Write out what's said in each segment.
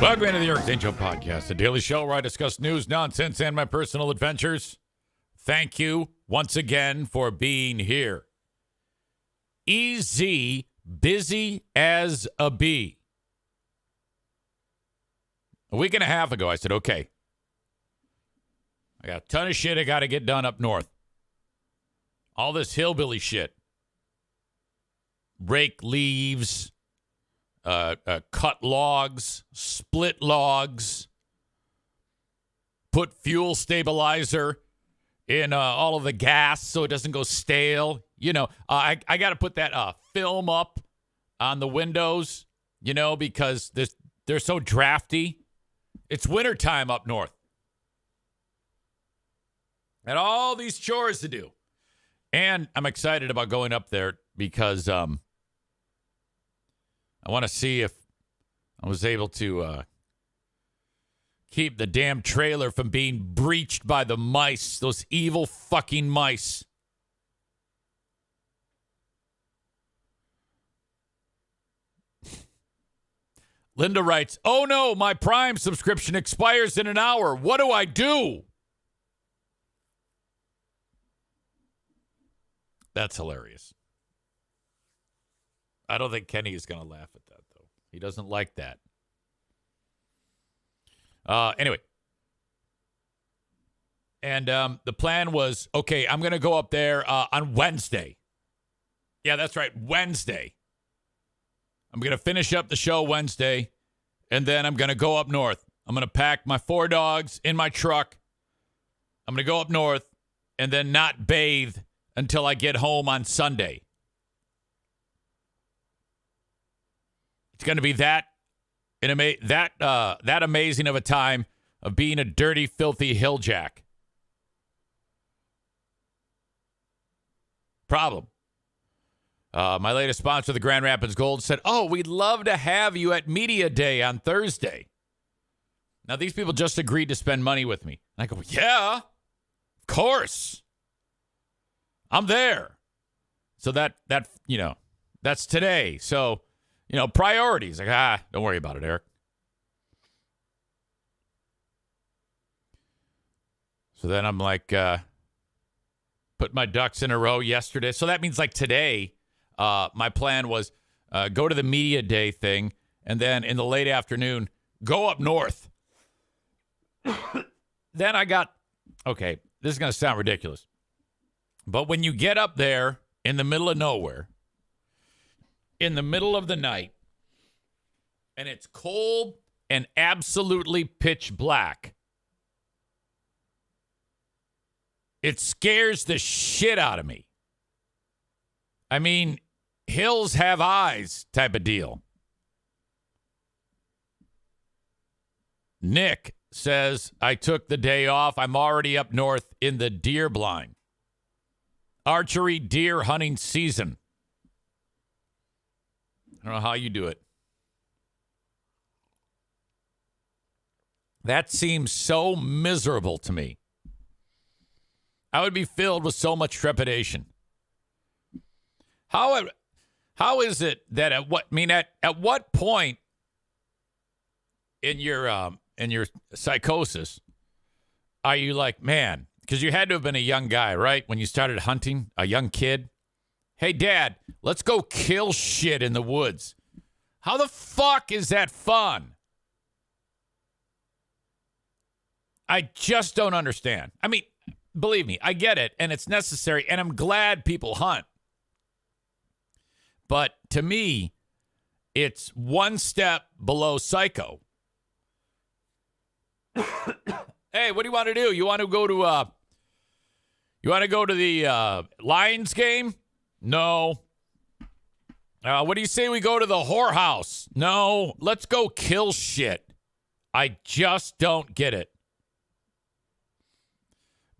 Welcome into the Eric St. Joe Podcast, a daily show where I discuss news, nonsense, and my personal adventures. Thank you once again for being here. EZ, busy as a bee. A week and a half ago, I said, okay, I got a ton of shit I got to get done up north. All this hillbilly shit. Rake leaves, cut logs, split logs, put fuel stabilizer in all of the gas so it doesn't go stale. You know, I got to put that film up on the windows, you know, because they're so drafty. It's wintertime up north. And all these chores to do. And I'm excited about going up there because I want to see if I was able to keep the damn trailer from being breached by the mice, those evil fucking mice. Linda writes, "Oh no, my Prime subscription expires in an hour. What do I do?" That's hilarious. I don't think Kenny is going to laugh at that, though. He doesn't like that. Anyway. And the plan was, okay, I'm going to go up there on Wednesday. Yeah, that's right, Wednesday. I'm going to finish up the show Wednesday, and then I'm going to go up north. I'm going to pack my 4 dogs in my truck. I'm going to go up north and then not bathe until I get home on Sunday. It's going to be that amazing of a time of being a dirty, filthy hilljack. Problem. My latest sponsor, the Grand Rapids Gold, said, "Oh, we'd love to have you at Media Day on Thursday." Now, these people just agreed to spend money with me. And I go, yeah, of course. I'm there. So that you know, that's today. So, you know, priorities. Like, don't worry about it, Eric. So then I'm like, put my ducks in a row yesterday. So that means like today, my plan was go to the Media Day thing, and then in the late afternoon, go up north. Then I got, okay, this is going to sound ridiculous. But when you get up there in the middle of nowhere, in the middle of the night, and it's cold and absolutely pitch black, it scares the shit out of me. I mean, hills have eyes type of deal. Nick says, I took the day off. I'm already up north in the deer blind. Archery deer hunting season. I don't know how you do it. That seems so miserable to me. I would be filled with so much trepidation. How is it that at what point in your psychosis are you like, man, because you had to have been a young guy, right? When you started hunting, a young kid. Hey, Dad, let's go kill shit in the woods. How the fuck is that fun? I just don't understand. I mean, believe me, I get it, and it's necessary, and I'm glad people hunt. But to me, it's one step below psycho. Hey, what do you want to do? You want to go to the Lions game? No. What do you say we go to the whorehouse? No. Let's go kill shit. I just don't get it.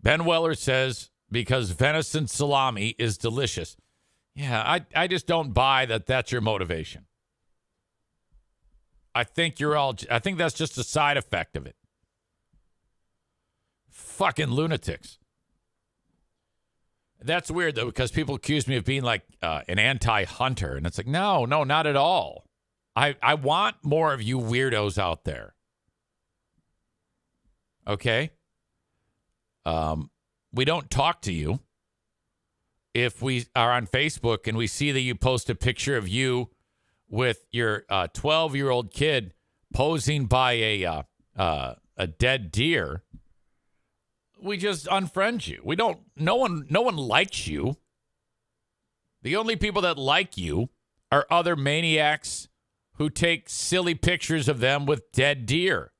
Ben Weller says, because venison salami is delicious. Yeah, I just don't buy that that's your motivation. I think that's just a side effect of it. Fucking lunatics. That's weird, though, because people accuse me of being like an anti-hunter. And it's like, no, not at all. I want more of you weirdos out there. Okay? We don't talk to you. If we are on Facebook and we see that you post a picture of you with your 12-year-old kid posing by a dead deer, we just unfriend you. We don't. No one likes you. The only people that like you are other maniacs who take silly pictures of them with dead deer.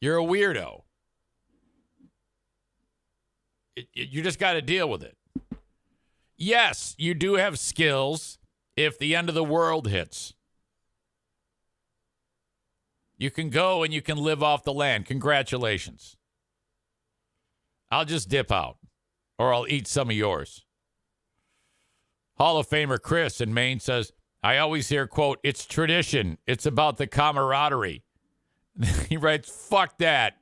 You're a weirdo. You just got to deal with it. Yes, you do have skills if the end of the world hits. You can go and you can live off the land. Congratulations. I'll just dip out, or I'll eat some of yours. Hall of Famer Chris in Maine says, I always hear, quote, it's tradition. It's about the camaraderie. He writes, fuck that.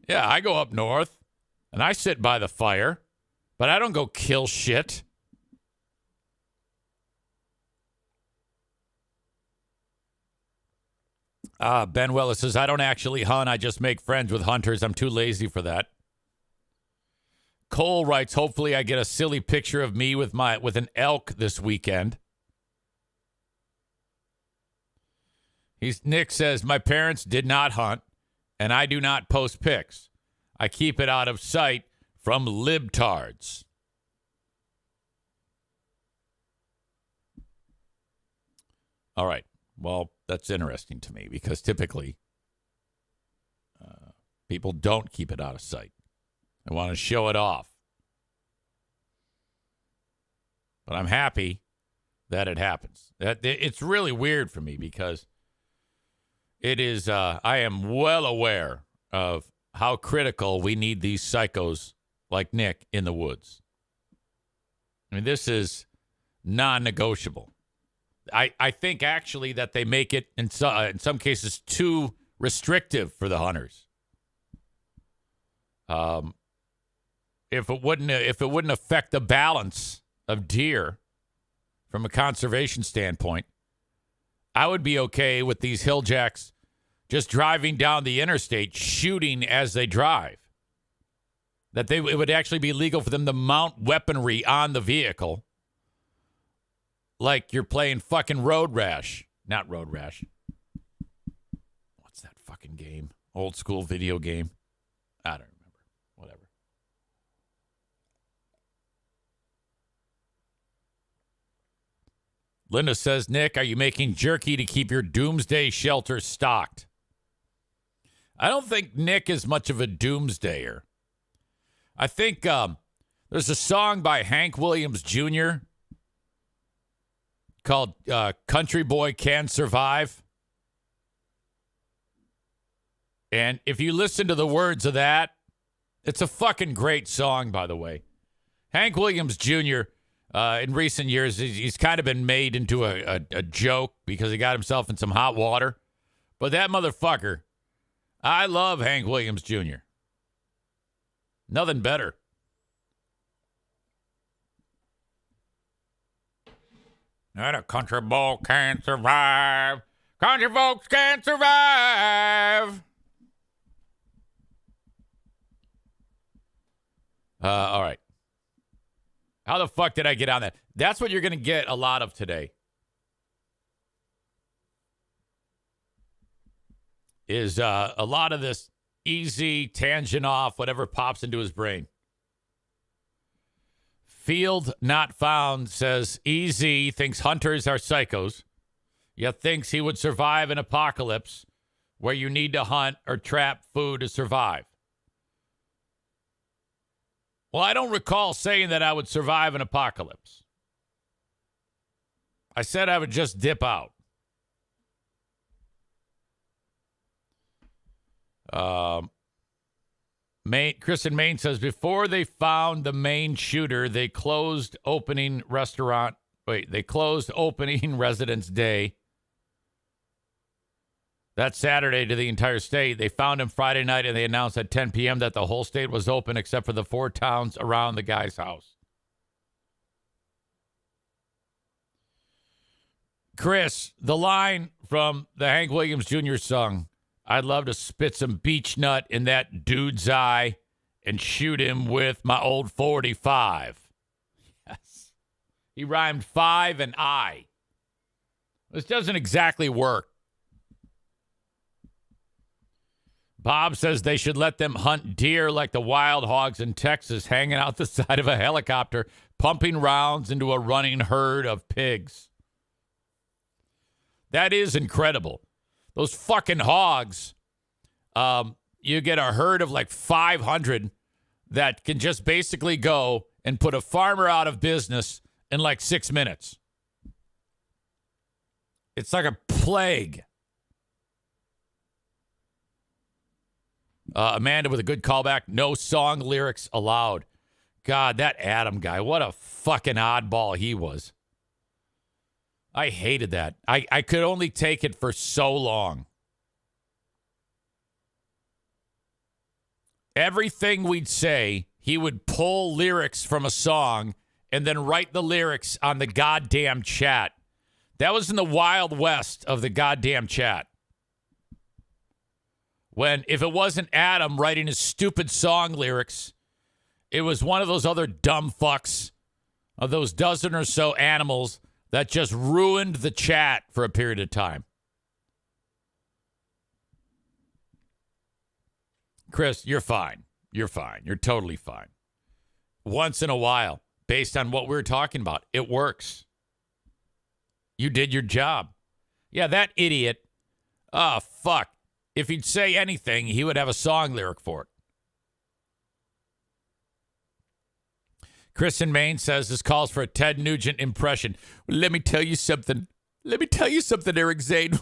Yeah, I go up north, and I sit by the fire, but I don't go kill shit. Ben Wellis says, I don't actually hunt. I just make friends with hunters. I'm too lazy for that. Cole writes, hopefully I get a silly picture of me with an elk this weekend. Nick says, my parents did not hunt, and I do not post pics. I keep it out of sight from libtards. All right. Well, that's interesting to me because typically people don't keep it out of sight. They want to show it off. But I'm happy that it happens. It's really weird for me because it is, I am well aware of how critical we need these psychos like Nick in the woods. I mean, this is non-negotiable. I think actually that they make it in some cases too restrictive for the hunters. If it wouldn't affect the balance of deer from a conservation standpoint, I would be okay with these hilljacks just driving down the interstate, shooting as they drive. That it would actually be legal for them to mount weaponry on the vehicle. Like you're playing fucking Road Rash. Not Road Rash. What's that fucking game? Old school video game. I don't remember. Whatever. Linda says, Nick, are you making jerky to keep your doomsday shelter stocked? I don't think Nick is much of a doomsdayer. I think there's a song by Hank Williams Jr. called Country Boy Can Survive. And if you listen to the words of that, it's a fucking great song, by the way. Hank Williams Jr., in recent years, he's kind of been made into a joke because he got himself in some hot water. But that motherfucker, I love Hank Williams Jr. Nothing better. And a country boy can't survive. Country folks can't survive. All right. How the fuck did I get on that? That's what you're going to get a lot of today. Is a lot of this easy tangent off, whatever pops into his brain. Field Not Found says, Easy thinks hunters are psychos, yet thinks he would survive an apocalypse where you need to hunt or trap food to survive. Well, I don't recall saying that I would survive an apocalypse. I said I would just dip out. Chris in Maine says, before they found the main shooter, they closed opening Residence Day. That Saturday to the entire state. They found him Friday night, and they announced at 10 p.m. that the whole state was open except for the 4 towns around the guy's house. Chris, the line from the Hank Williams Jr. song, I'd love to spit some beech nut in that dude's eye and shoot him with my old 45. Yes. He rhymed 5 and I. This doesn't exactly work. Bob says they should let them hunt deer like the wild hogs in Texas, hanging out the side of a helicopter, pumping rounds into a running herd of pigs. That is incredible. Those fucking hogs, you get a herd of like 500 that can just basically go and put a farmer out of business in like 6 minutes. It's like a plague. Amanda with a good callback. No song lyrics allowed. God, that Adam guy, what a fucking oddball he was. I hated that. I could only take it for so long. Everything we'd say, he would pull lyrics from a song and then write the lyrics on the goddamn chat. That was in the Wild West of the goddamn chat. When, if it wasn't Adam writing his stupid song lyrics, it was one of those other dumb fucks of those dozen or so animals that just ruined the chat for a period of time. Chris, you're fine. You're fine. You're totally fine. Once in a while, based on what we were talking about, it works. You did your job. Yeah, that idiot. Oh, fuck. If he'd say anything, he would have a song lyric for it. Chris in Maine says this calls for a Ted Nugent impression. Well, let me tell you something. Eric Zane.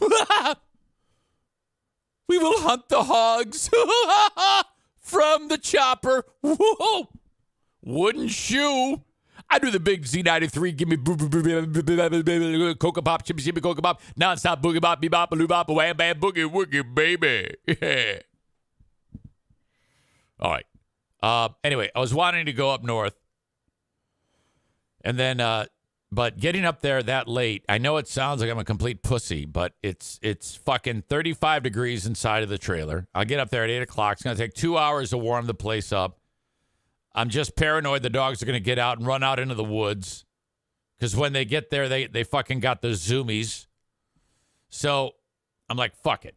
We will hunt the hogs from the chopper. Whoa. Wooden shoe. I do the big Z93. Give me Coca Pop, Chippy Coca Pop, non-stop boogie bop, bebop, baloo bop, wham bam boogie woogie, baby. All right. Anyway, I was wanting to go up north. And then, but getting up there that late, I know it sounds like I'm a complete pussy, but it's fucking 35 degrees inside of the trailer. I'll get up there at 8 o'clock. It's going to take 2 hours to warm the place up. I'm just paranoid the dogs are going to get out and run out into the woods. Because when they get there, they fucking got the zoomies. So I'm like, fuck it.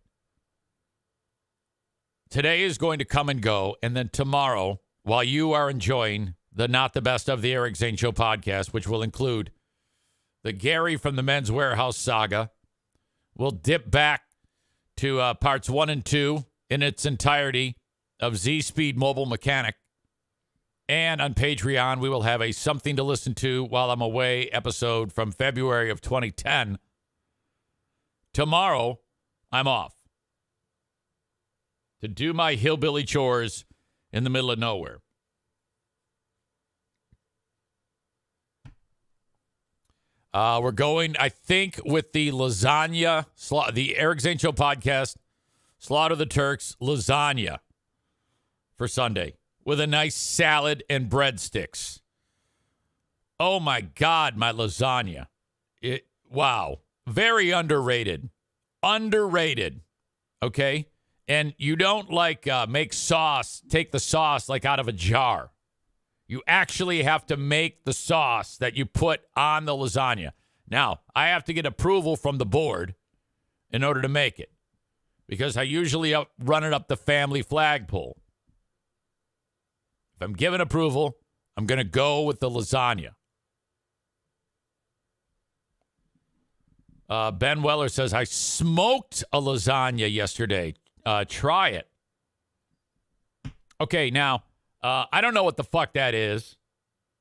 Today is going to come and go. And then tomorrow, while you are enjoying the Not the Best of the Eric Zane Show podcast, which will include the Gary from the Men's Warehouse saga, we'll dip back to parts 1 and 2 in its entirety of Z-Speed Mobile Mechanic. And on Patreon, we will have a Something to Listen to While I'm Away episode from February of 2010. Tomorrow, I'm off to do my hillbilly chores in the middle of nowhere. We're going, I think, with the lasagna, the Eric Zane Show podcast, Slaughter the Turks lasagna for Sunday with a nice salad and breadsticks. Oh, my God, my lasagna. Wow. Very underrated. Underrated. Okay? And you don't, make sauce, take the sauce, out of a jar. You actually have to make the sauce that you put on the lasagna. Now, I have to get approval from the board in order to make it because I usually run it up the family flagpole. If I'm given approval, I'm going to go with the lasagna. Ben Weller says, I smoked a lasagna yesterday. Try it. Okay, now, I don't know what the fuck that is.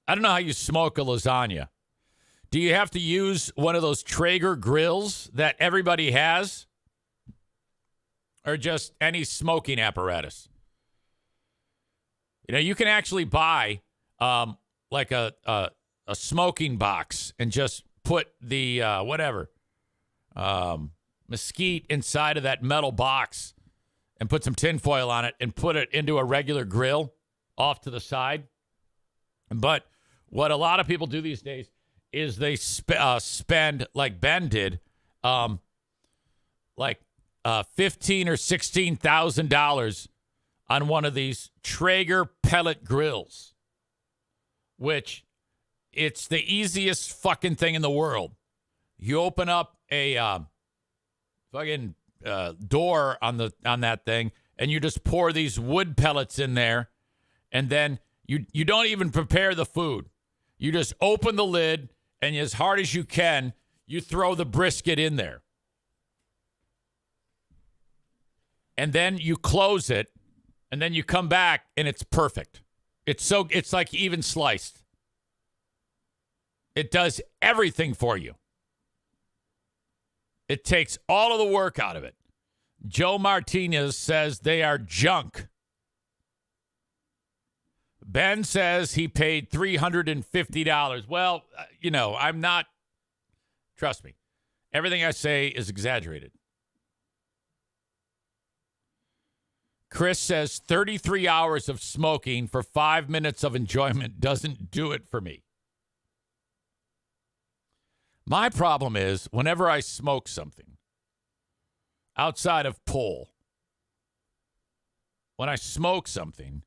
I don't know how you smoke a lasagna. Do you have to use one of those Traeger grills that everybody has? Or just any smoking apparatus? You know, you can actually buy a smoking box and just put the mesquite inside of that metal box and put some tinfoil on it and put it into a regular grill off to the side. But what a lot of people do these days is they spend, like Ben did, like $15,000 or $16,000 on one of these Traeger pellet grills, which it's the easiest fucking thing in the world. You open up a fucking door on that thing, and you just pour these wood pellets in there, and then you don't even prepare the food. You just open the lid, and as hard as you can, you throw the brisket in there. And then you close it, and then you come back, and it's perfect. It's like even sliced. It does everything for you. It takes all of the work out of it. Joe Martinez says they are junk. Ben says he paid $350. Well, I'm not. Trust me. Everything I say is exaggerated. Chris says 33 hours of smoking for 5 minutes of enjoyment doesn't do it for me. My problem is whenever I smoke something outside of pull, when I smoke something,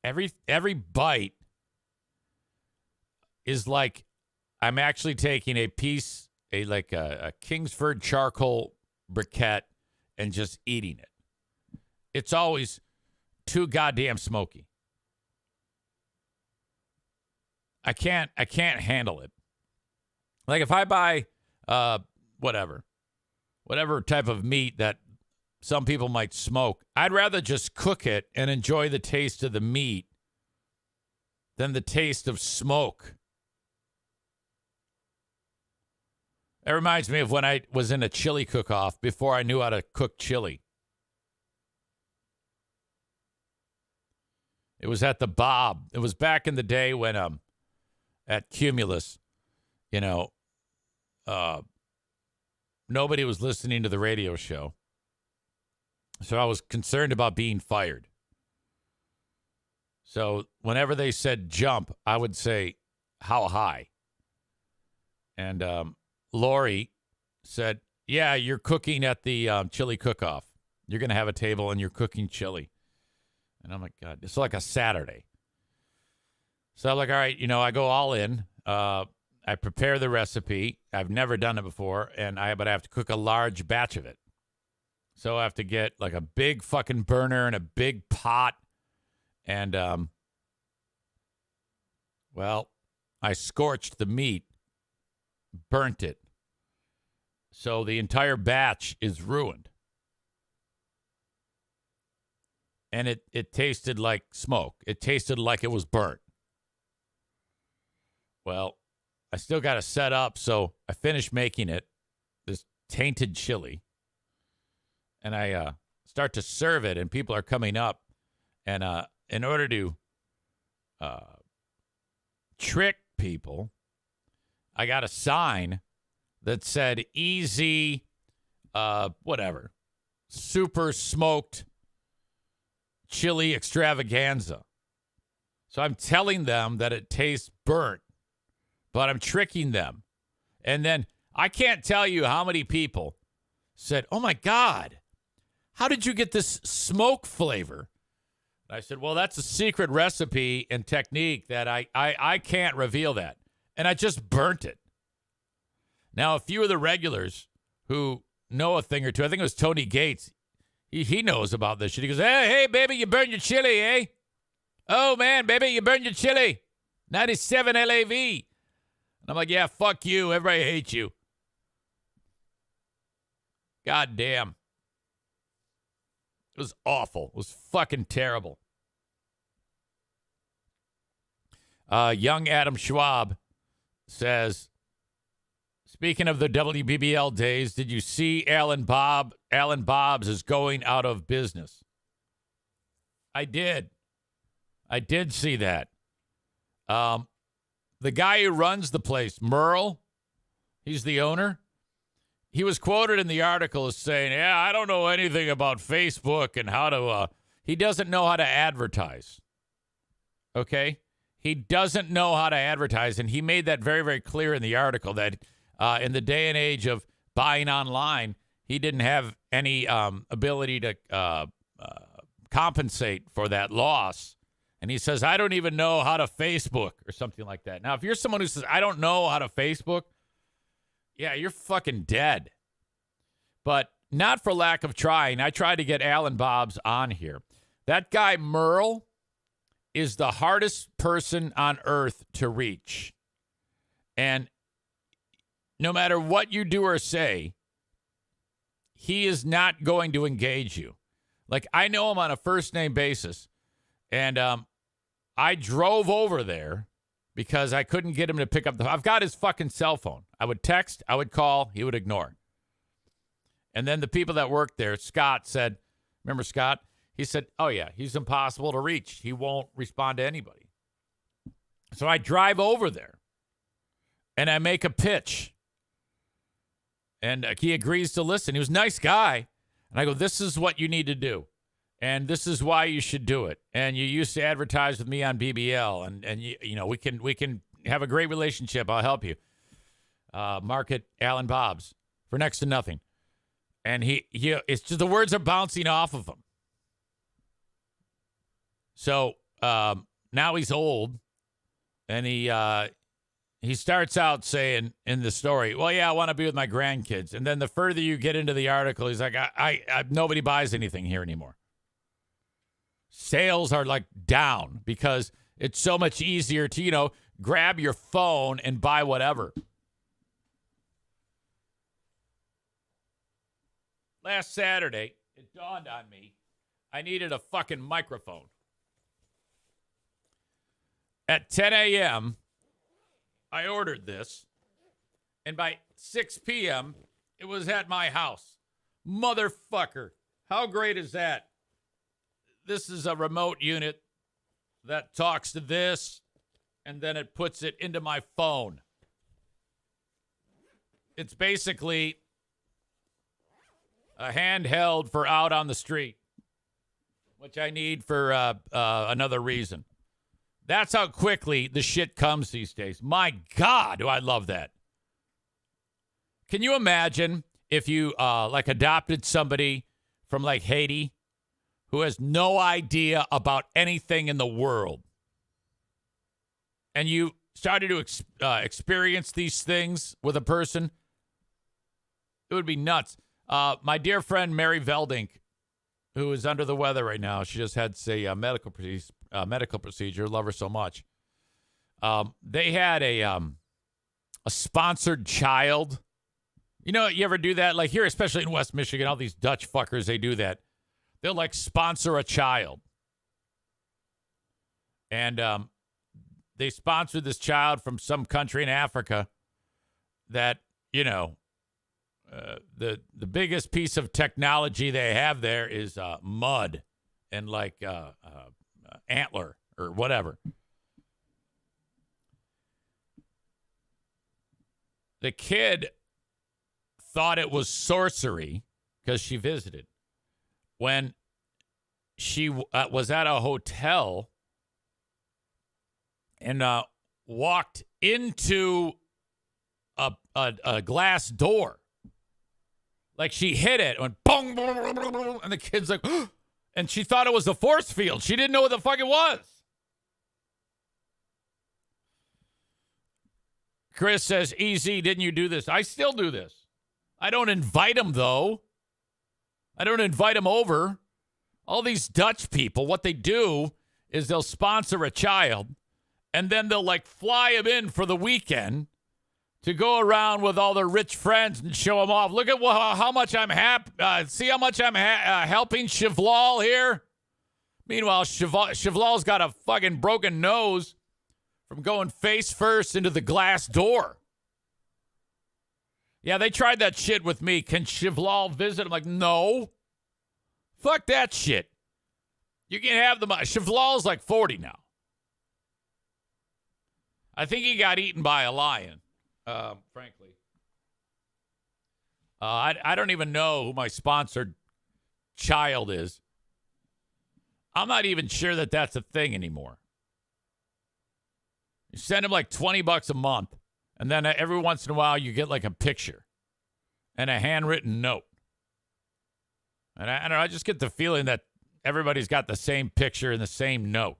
every bite is like I'm actually taking a piece, a Kingsford charcoal briquette, and just eating it. It's always too goddamn smoky. I can't handle it. Like if I buy whatever type of meat that some people might smoke, I'd rather just cook it and enjoy the taste of the meat than the taste of smoke. That reminds me of when I was in a chili cook-off before I knew how to cook chili. It was at the Bob. It was back in the day when at Cumulus, nobody was listening to the radio show. So I was concerned about being fired. So whenever they said jump, I would say, how high? And Lori said, yeah, you're cooking at the chili cook-off. You're going to have a table and you're cooking chili. And I'm like, God, it's like a Saturday. So I'm like, all right, I go all in. I prepare the recipe. I've never done it before, but I have to cook a large batch of it. So I have to get like a big fucking burner and a big pot. And, I scorched the meat, burnt it. So the entire batch is ruined. And it tasted like smoke. It tasted like it was burnt. Well, I still got to set up, so I finished making it, this tainted chili, and I start to serve it, and people are coming up, and in order to trick people, I got a sign that said easy, super smoked chili extravaganza. So I'm telling them that it tastes burnt, but I'm tricking them. And then I can't tell you how many people said, oh my God, how did you get this smoke flavor? And I said, well, that's a secret recipe and technique that I can't reveal that. And I just burnt it. Now, a few of the regulars who know a thing or two, I think it was Tony Gates, he knows about this shit. He goes, hey, baby, you burned your chili, eh? Oh, man, baby, you burned your chili. 97 LAV. And I'm like, yeah, fuck you. Everybody hates you. God damn. It was awful. It was fucking terrible. Young Adam Schwab says, speaking of the WBBL days, did you see Alan Bob's is going out of business? I did. I did see that. The guy who runs the place, Merle, he's the owner. He was quoted in the article as saying, yeah, I don't know anything about Facebook and how to, he doesn't know how to advertise. Okay? He doesn't know how to advertise, and he made that very, very clear in the article that in the day and age of buying online, he didn't have any ability to compensate for that loss. And he says, I don't even know how to Facebook or something like that. Now, if you're someone who says, I don't know how to Facebook, yeah, you're fucking dead. But not for lack of trying. I tried to get Alan Bobs on here. That guy, Merle, is the hardest person on earth to reach. And no matter what you do or say, he is not going to engage you. Like, I know him on a first-name basis. And I drove over there because I couldn't get him to pick up the phone. I've got his fucking cell phone. I would text, I would call, he would ignore. And then the people that worked there, Scott said, remember Scott? He said, oh, yeah, he's impossible to reach. He won't respond to anybody. So I drive over there, and I make a pitch. And he agrees to listen. He was a nice guy. And I go, this is what you need to do. And this is why you should do it. And you used to advertise with me on BBL. And you know, we can have a great relationship. I'll help you. Market Alan Bobs for next to nothing. And it's just the words are bouncing off of him. So now he's old, and he starts out saying in the story, well, yeah, I want to be with my grandkids. And then the further you get into the article, he's like, I nobody buys anything here anymore. Sales are like down because it's so much easier to, you know, grab your phone and buy whatever. Last Saturday, it dawned on me, I needed a fucking microphone. At 10 a.m., I ordered this, and by 6 p.m., it was at my house. Motherfucker. How great is that? This is a remote unit that talks to this, and then it puts it into my phone. It's basically a handheld for out on the street, which I need for another reason. That's how quickly the shit comes these days. My God, do I love that. Can you imagine if you like adopted somebody from like Haiti who has no idea about anything in the world, and you started to experience these things with a person? It would be nuts. My dear friend Mary Veldink, who is under the weather right now, she just had a medical procedure. Love her so much. They had a sponsored child. You know, you ever do that? Like here, especially in West Michigan, all these Dutch fuckers, they do that. They'll like sponsor a child. And they sponsored this child from some country in Africa that, you know, the biggest piece of technology they have there is mud and like antler or whatever. The kid thought it was sorcery because she visited. When she was at a hotel and walked into a glass door. Like she hit it, went boom, boom, boom, boom, boom, and the kid's like, and she thought it was a force field. She didn't know what the fuck it was. Chris says, easy, didn't you do this? I still do this. I don't invite them, though. I don't invite them over. All these Dutch people, what they do is they'll sponsor a child, and then they'll, like, fly him in for the weekend to go around with all their rich friends and show them off. Look at how much I'm happy. See how much I'm helping Chevlal here? Meanwhile, Chevlal's got a fucking broken nose from going face first into the glass door. Yeah, they tried that shit with me. Can Chevlal visit? I'm like, no. Fuck that shit. You can have them. Chevlal's like 40 now. I think he got eaten by a lion, frankly. I don't even know who my sponsored child is. I'm not even sure that that's a thing anymore. send him like $20 a month, and then every once in a while you get like a picture and a handwritten note. And I don't know, I just get the feeling that everybody's got the same picture and the same note.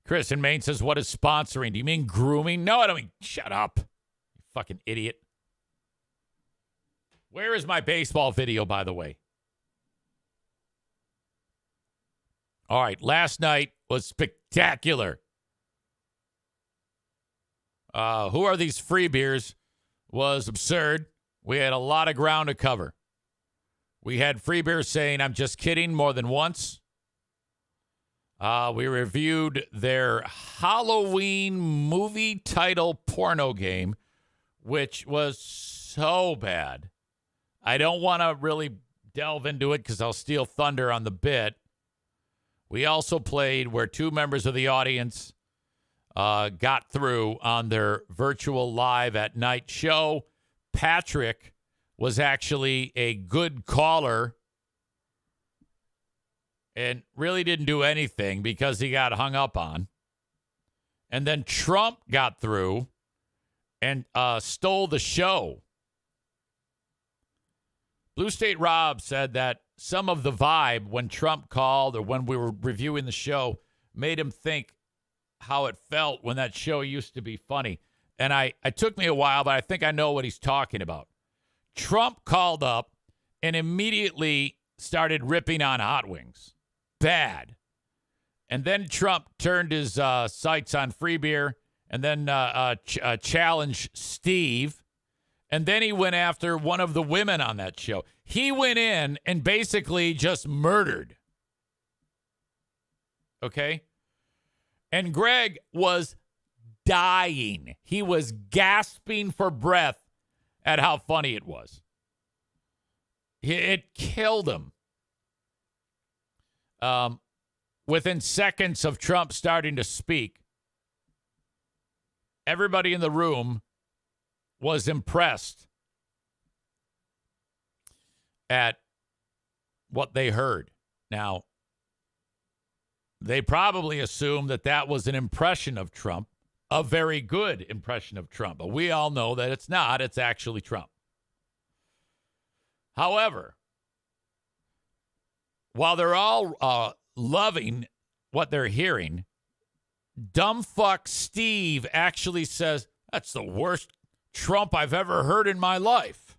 Chris in Maine says, what is sponsoring? Do you mean grooming? No, I don't mean, shut up, you fucking idiot. Where is my baseball video, by the way? All right, last night was spectacular. Who are these free beers? Was absurd. We had a lot of ground to cover. We had free beers saying, I'm just kidding, more than once. We reviewed their Halloween movie title porno game, which was so bad. I don't want to really delve into it because I'll steal thunder on the bit. We also played where two members of the audience got through on their virtual live at night show. Patrick was actually a good caller and really didn't do anything because he got hung up on. And then Trump got through and stole the show. Blue State Rob said that some of the vibe when Trump called or when we were reviewing the show made him think how it felt when that show used to be funny. And it took me a while, but I think I know what he's talking about. Trump called up and immediately started ripping on Hot Wings. Bad. And then Trump turned his sights on free beer and then challenged Steve. And then he went after one of the women on that show. He went in and basically just murdered. Okay? And Greg was dying. He was gasping for breath at how funny it was. It killed him. Within seconds of Trump starting to speak, everybody in the room was impressed at what they heard. Now, they probably assumed that that was an impression of Trump, a very good impression of Trump. But we all know that it's not. It's actually Trump. However, while they're all loving what they're hearing, dumb fuck Steve actually says, that's the worst Trump I've ever heard in my life.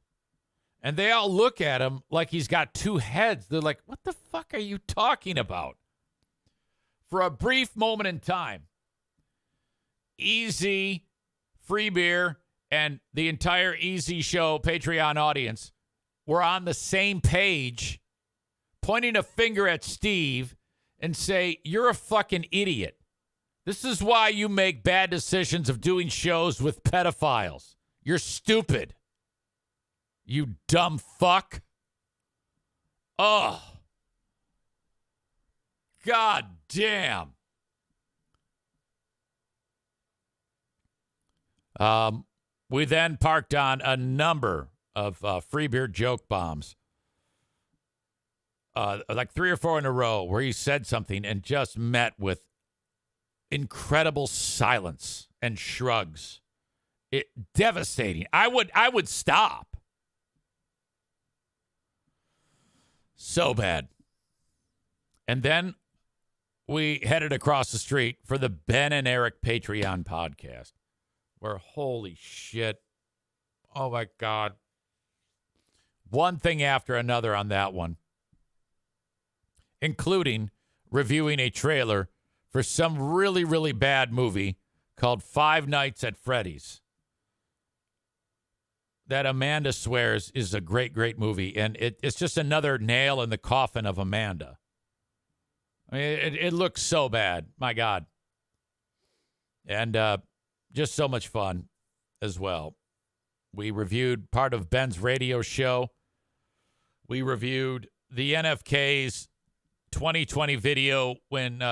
And they all look at him like he's got two heads. They're like, what the fuck are you talking about? For a brief moment in time, Easy, Free Beer, and the entire Easy Show Patreon audience were on the same page, pointing a finger at Steve and say, you're a fucking idiot. This is why you make bad decisions of doing shows with pedophiles. You're stupid. You dumb fuck. Oh. God damn. We then parked on a number of free beer joke bombs. Like 3 or 4 in a row where he said something and just met with incredible silence and shrugs. Devastating. I would stop. So bad. And then we headed across the street for the Ben and Eric Patreon podcast, where holy shit. Oh my God. One thing after another on that one, including reviewing a trailer for some really, really bad movie called Five Nights at Freddy's that Amanda swears is a great, great movie. And it's just another nail in the coffin of Amanda. I mean, it looks so bad. My God. And just so much fun as well. We reviewed part of Ben's radio show. We reviewed the NFK's 2020 video when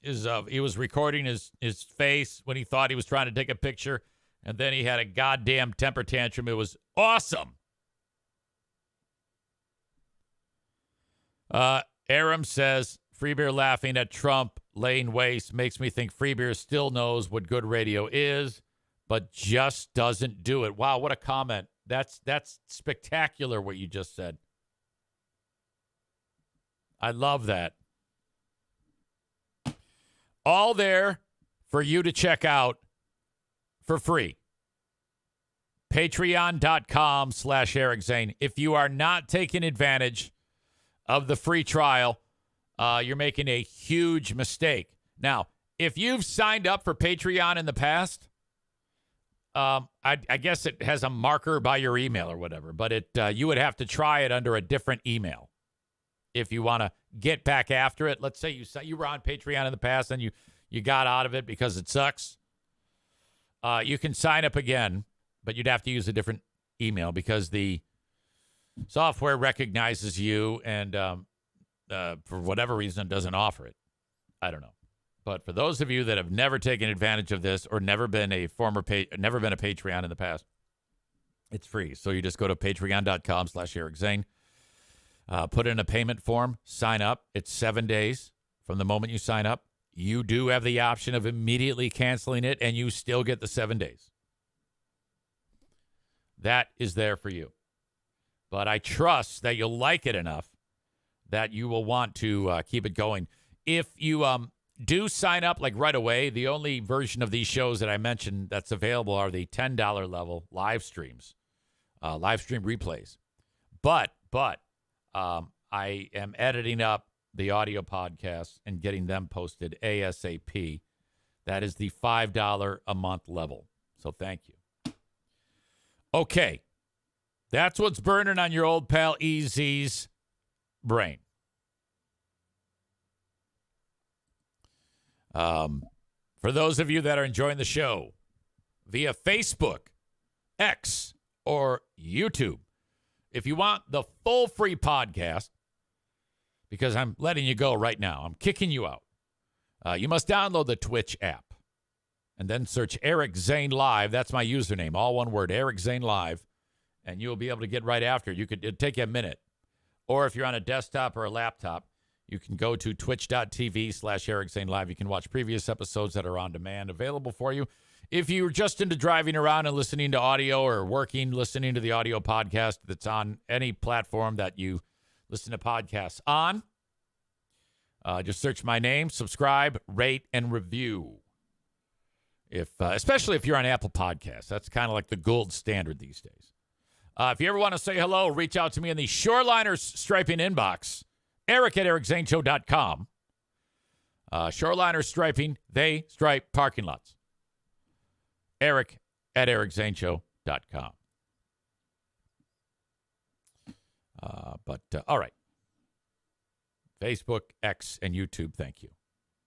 he was recording his face when he thought he was trying to take a picture, and then he had a goddamn temper tantrum. It was awesome. Aram says, Free Beer laughing at Trump laying waste makes me think Free Beer still knows what good radio is, but just doesn't do it. Wow, what a comment. That's spectacular what you just said. I love that. All there for you to check out for free. Patreon.com/Eric Zane. If you are not taking advantage of the free trial, you're making a huge mistake. Now, if you've signed up for Patreon in the past, I guess it has a marker by your email or whatever, but you would have to try it under a different email if you want to get back after it. Let's say you were on Patreon in the past and you got out of it because it sucks. You can sign up again, but you'd have to use a different email because the software recognizes you and for whatever reason doesn't offer it. I don't know. But for those of you that have never taken advantage of this or never been a Patreon in the past, it's free. So you just go to patreon.com/Eric Zane, put in a payment form, sign up. It's 7 days from the moment you sign up. You do have the option of immediately canceling it, and you still get the 7 days. That is there for you. But I trust that you'll like it enough that you will want to keep it going. If you do sign up like right away, the only version of these shows that I mentioned that's available are the $10 level live streams, live stream replays. But I am editing up the audio podcasts and getting them posted ASAP. That is the $5 a month level. So thank you. Okay. That's what's burning on your old pal EZ's brain. For those of you that are enjoying the show via Facebook, X, or YouTube, if you want the full free podcast, because I'm letting you go right now, I'm kicking you out, you must download the Twitch app and then search Eric Zane Live. That's my username, all one word, Eric Zane Live, and you'll be able to get right after. It'll take you a minute. Or if you're on a desktop or a laptop, you can go to twitch.tv/Eric Zane Live. You can watch previous episodes that are on demand available for you. If you're just into driving around and listening to audio or working, listening to the audio podcast that's on any platform that you listen to podcasts on, just search my name, subscribe, rate, and review. Especially if you're on Apple Podcasts. That's kind of like the gold standard these days. If you ever want to say hello, reach out to me in the Shoreliners striping inbox. Eric@ericzaneshow.com. Shoreliners striping, they stripe parking lots. Eric@ericzaneshow.com. All right. Facebook, X, and YouTube, thank you.